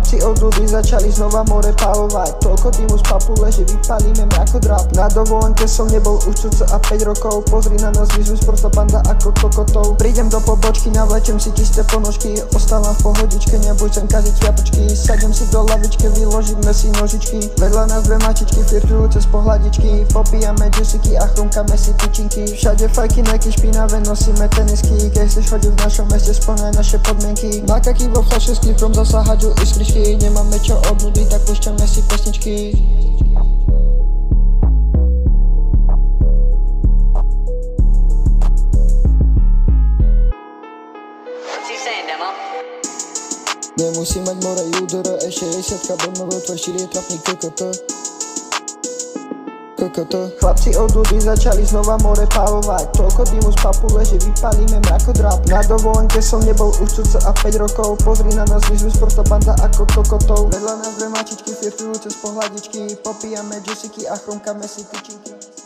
Chlapci od nudy začali znova more palovať. Toľko dymu z papule, že vypalíme mrakodrap. Na dovolenke som nebol už cca 5 rokov. Pozri na nás, my sme sporta banda ako kokotov. Prídem do pobočky, navlečem si čisté ponožky. Ostávam v pohodičke, nebuď sem kaziť japočky. Sadem si do lavičke, vyložíme si nožičky. Vedľa nás dve mačičky, flirtujúce z pohľadičky. Popíjame juicyky a chrumkame si tyčinky. Všade fajky, nejaké špinavé, nosíme tenisky. Keď chceš chodiť v našom meste, splňaj naše podmienky. Makaky vo fľaše s kliprom zasa haďu iskričky. Nemáme čo od nudy, tak púšťame si pesničky. Nemusí mať more UDR, E60 Bonmoro, tvršili je trapný KKT. Chlapci od nudy začali znova more palovať. Toľko dymu z papule, že vypalíme mrakodrap. Na dovolenke som nebol už cca 5 rokov. Pozri na nás, my sme sporta banda ako kokotov. Vedľa nás dve mačičky, flirtujúce z pohľadičky. Popíjame juicyky a chrumkame si tyčinky.